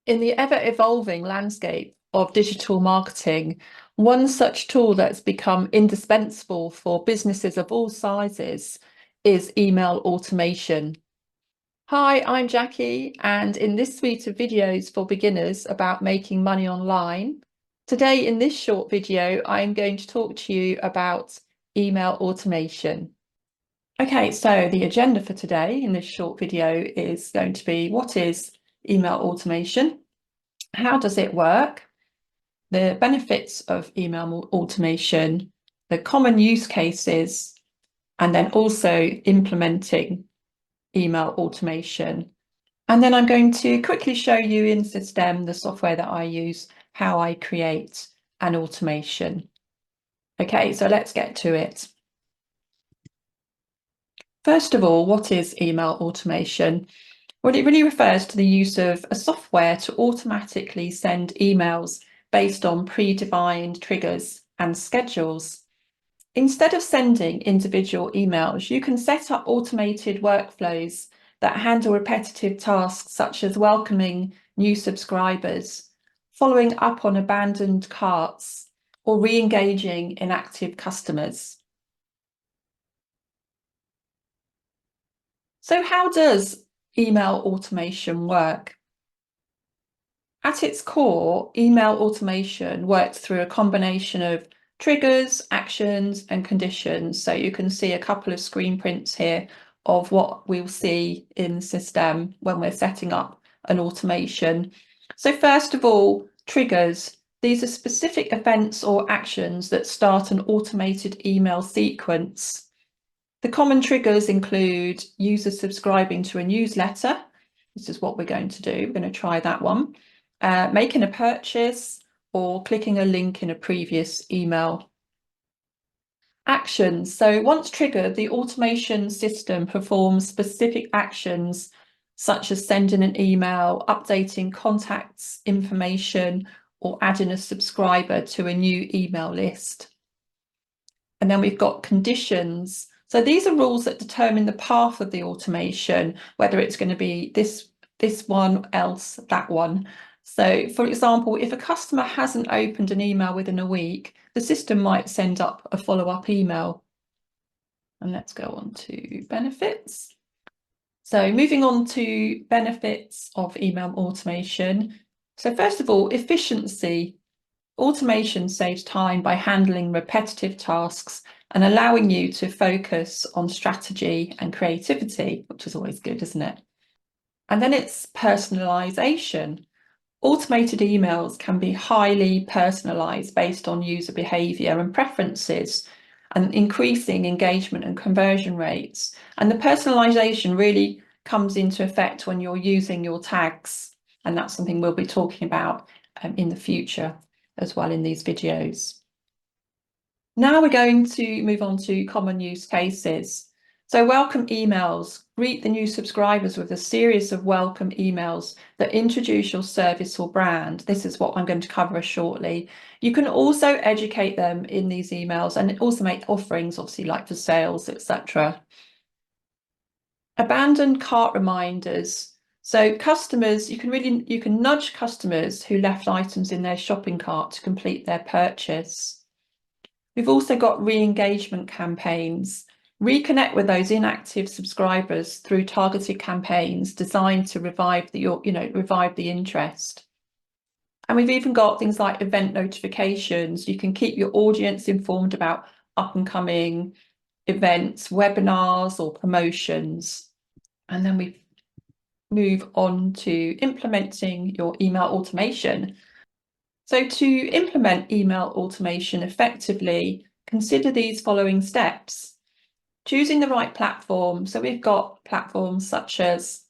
In the ever-evolving landscape of digital marketing, one such tool that's become indispensable for businesses of all sizes is email automation. Hi, I'm Jackie, and in this suite of videos for beginners about making money online, today in this short video, I'm going to talk to you about email automation. Okay, so the agenda for today in this short video is going to be what is email automation? How does it work? The benefits of email automation, the common use cases, and then also implementing email automation. And then I'm going to quickly show you in System, the software that I use, how I create an automation. Okay, so let's get to it. First of all, what is email automation? Well, it really refers to the use of a software to automatically send emails based on predefined triggers and schedules. Instead of sending individual emails, you can set up automated workflows that handle repetitive tasks such as welcoming new subscribers, following up on abandoned carts, or re-engaging inactive customers. So how does email automation work? At its core, email automation works through a combination of triggers, actions, and conditions. So you can see a couple of screen prints here of what we'll see in the system when we're setting up an automation. So first of all, triggers. These are specific events or actions that start an automated email sequence. The common triggers include users subscribing to a newsletter. This is what we're going to do. We're going to try that one. Making a purchase or clicking a link in a previous email. Actions. So once triggered, the automation system performs specific actions such as sending an email, updating contacts information, or adding a subscriber to a new email list. And then we've got conditions. So these are rules that determine the path of the automation, whether it's going to be this one, else that one. So for example, if a customer hasn't opened an email within a week, the system might send up a follow-up email. And let's go on to benefits. So moving on to benefits of email automation. So first of all, efficiency. Automation saves time by handling repetitive tasks and allowing you to focus on strategy and creativity, which is always good, isn't it? And then it's personalization. Automated emails can be highly personalized based on user behavior and preferences, and increasing engagement and conversion rates. And the personalization really comes into effect when you're using your tags, and that's something we'll be talking about in the future as well in these videos. Now we're going to move on to common use cases. So welcome emails. Greet the new subscribers with a series of welcome emails that introduce your service or brand. This is what I'm going to cover shortly. You can also educate them in these emails and also make offerings, obviously, like for sales, etc. Abandoned cart reminders. So customers, you can nudge customers who left items in their shopping cart to complete their purchase. We've also got re-engagement campaigns. Reconnect with those inactive subscribers through targeted campaigns designed to revive the interest. And we've even got things like event notifications. You can keep your audience informed about up and coming events, webinars, or promotions. And then we move on to implementing your email automation. So to implement email automation effectively, consider these following steps. Choosing the right platform. So we've got platforms such as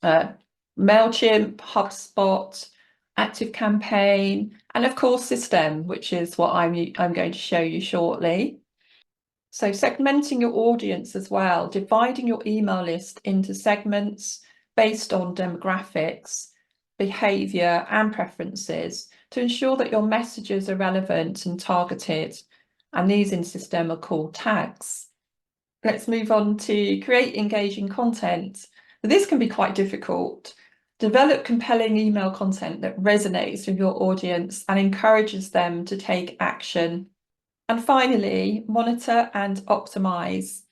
MailChimp, HubSpot, ActiveCampaign, and of course System, which is what I'm going to show you shortly. So segmenting your audience as well, dividing your email list into segments based on demographics, behavior, and preferences to ensure that your messages are relevant and targeted. And these in System are called tags. Let's move on to create engaging content. This can be quite difficult. Develop compelling email content that resonates with your audience and encourages them to take action. And finally, monitor and optimize.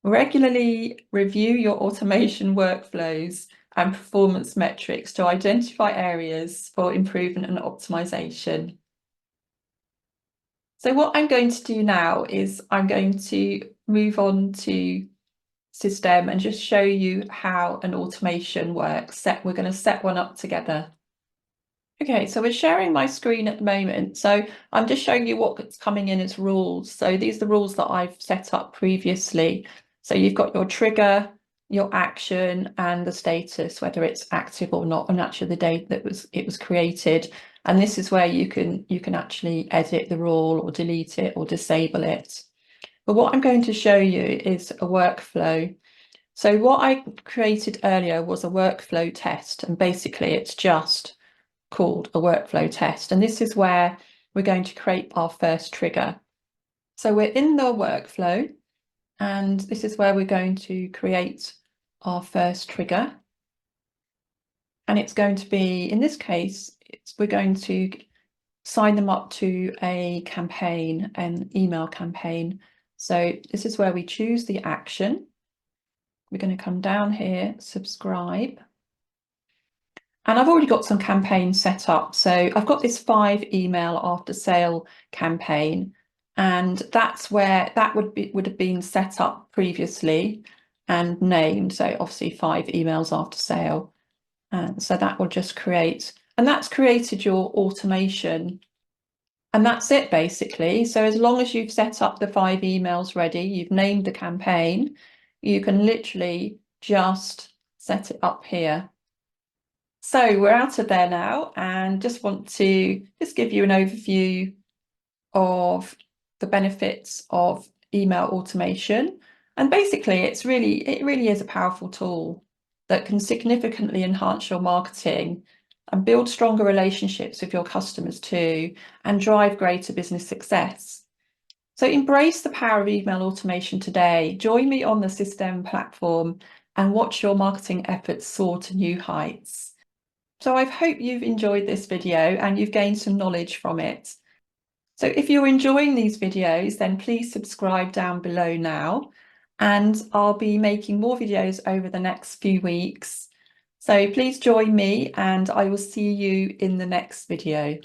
Regularly review your automation workflows and performance metrics to identify areas for improvement and optimization. So what I'm going to do now is I'm going to move on to system and just show you how an automation works. We're going to set one up together. Okay, so we're sharing my screen at the moment. So I'm just showing you what's coming in as rules. So these are the rules that I've set up previously. So you've got your trigger, your action, and the status, whether it's active or not, and actually the date that it was created. And this is where you can actually edit the rule or delete it or disable it. But what I'm going to show you is a workflow. So what I created earlier was a workflow test, and basically it's just called a workflow test. And this is where we're going to create our first trigger. So we're in the workflow, and this is where we're going to create our first trigger. And it's going to be, in this case, we're going to sign them up to a campaign, an email campaign. So this is where we choose the action. We're going to come down here, subscribe. And I've already got some campaigns set up. So I've got this 5 email after sale campaign, and that's where that would have been set up previously and named. So obviously 5 emails after sale. And so that will just create, and that's created your automation. And that's it basically. So as long as you've set up the 5 emails ready, you've named the campaign, you can literally just set it up here. So we're out of there now, and just want to just give you an overview of the benefits of email automation. And basically it really is a powerful tool that can significantly enhance your marketing and build stronger relationships with your customers too, and drive greater business success. So embrace the power of email automation today. Join me on the System platform and watch your marketing efforts soar to new heights. So I hope you've enjoyed this video and you've gained some knowledge from it. So if you're enjoying these videos, then please subscribe down below now, and I'll be making more videos over the next few weeks. So please join me, and I will see you in the next video.